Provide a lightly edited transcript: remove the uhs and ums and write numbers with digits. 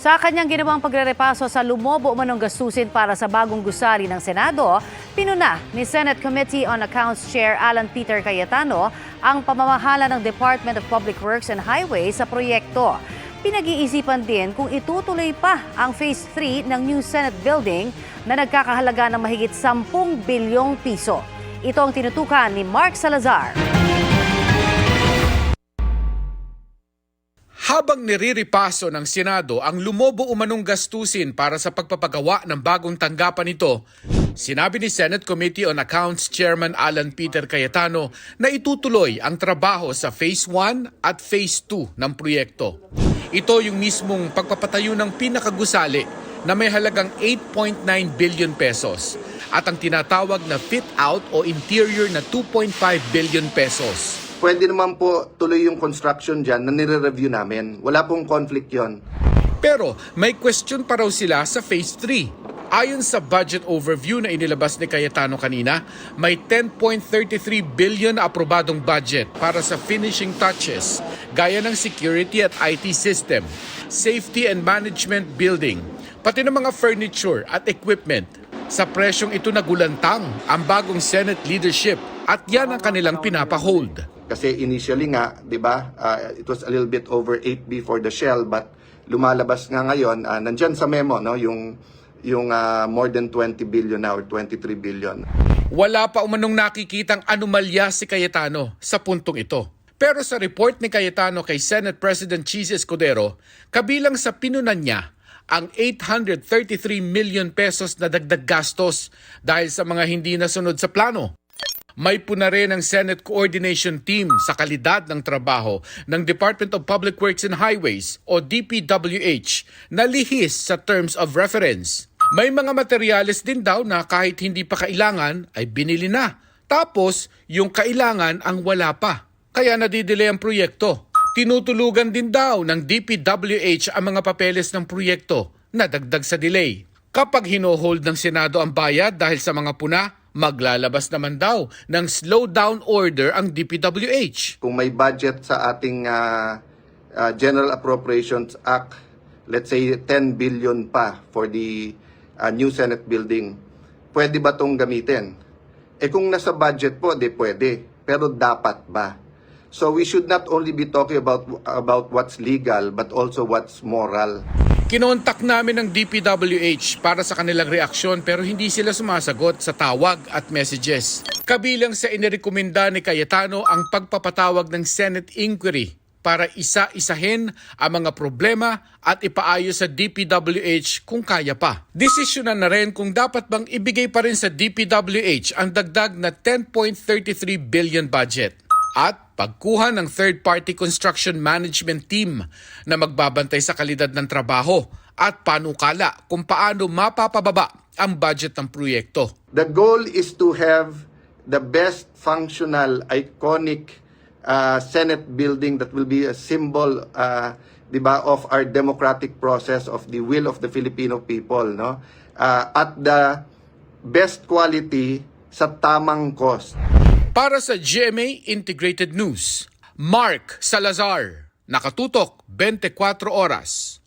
Sa kanyang ginawang pagrerepaso sa lumobo umanong gastusin para sa bagong gusali ng Senado, pinuna ni Senate Committee on Accounts Chair Alan Peter Cayetano ang pamamahala ng Department of Public Works and Highways sa proyekto. Pinag-iisipan din kung itutuloy pa ang Phase 3 ng new Senate building na nagkakahalaga ng mahigit 10 bilyong piso. Ito ang tinutukan ni Mark Salazar. Habang niriripaso ng Senado ang lumobo umanong gastusin para sa pagpapagawa ng bagong tanggapan nito, sinabi ni Senate Committee on Accounts Chairman Alan Peter Cayetano na itutuloy ang trabaho sa Phase 1 at Phase 2 ng proyekto. Ito yung mismong pagpapatayo ng pinakagusali na may halagang 8.9 billion pesos at ang tinatawag na fit-out o interior na 2.5 billion pesos. Pwede naman po tuloy yung construction dyan na nire-review namin. Wala pong conflict yon. Pero may question pa raw sila sa Phase 3. Ayon sa budget overview na inilabas ni Cayetano kanina, may 10.33 billion na aprobadong budget para sa finishing touches, gaya ng security at IT system, safety and management building, pati ng mga furniture at equipment. Sa presyong ito nagulantang ang bagong Senate leadership at yan ang kanilang pinapahold. Kasi initially nga, 'di ba, it was a little bit over 8B for the shell, but lumalabas nga ngayon nandiyan sa memo no yung more than 20 billion now or 23 billion. Wala pa umanong nakikitang anomalya si Cayetano sa puntong ito. Pero sa report ni Cayetano kay Senate President Chis Escudero, kabilang sa pinunan niya ang 833 million pesos na dagdag gastos dahil sa mga hindi nasunod sa plano. May puna rin ang Senate Coordination Team sa kalidad ng trabaho ng Department of Public Works and Highways o DPWH na lihis sa terms of reference. May mga materyales din daw na kahit hindi pa kailangan ay binili na. Tapos yung kailangan ang wala pa. Kaya nadidelay ang proyekto. Tinutulugan din daw ng DPWH ang mga papeles ng proyekto na dagdag sa delay. Kapag hinohold ng Senado ang bayad dahil sa mga puna, maglalabas naman daw ng slowdown order ang DPWH. Kung may budget sa ating General Appropriations Act, let's say 10 billion pa for the new Senate building, pwede ba itong gamitin? Kung nasa budget po, di pwede. Pero dapat ba? So we should not only be talking about what's legal, but also what's moral. Kinontak namin ng DPWH para sa kanilang reaksyon pero hindi sila sumasagot sa tawag at messages. Kabilang sa inirekomenda ni Cayetano ang pagpapatawag ng Senate inquiry para isa-isahin ang mga problema at ipaayos sa DPWH kung kaya pa. Desisyonan na rin kung dapat bang ibigay pa rin sa DPWH ang dagdag na 10.33 billion budget. At pagkuha ng third-party construction management team na magbabantay sa kalidad ng trabaho at panukala kung paano mapapababa ang budget ng proyekto. The goal is to have the best functional, iconic Senate building that will be a symbol of our democratic process of the will of the Filipino people, no? At the best quality sa tamang cost. Para sa GMA Integrated News, Mark Salazar, nakatutok 24 oras.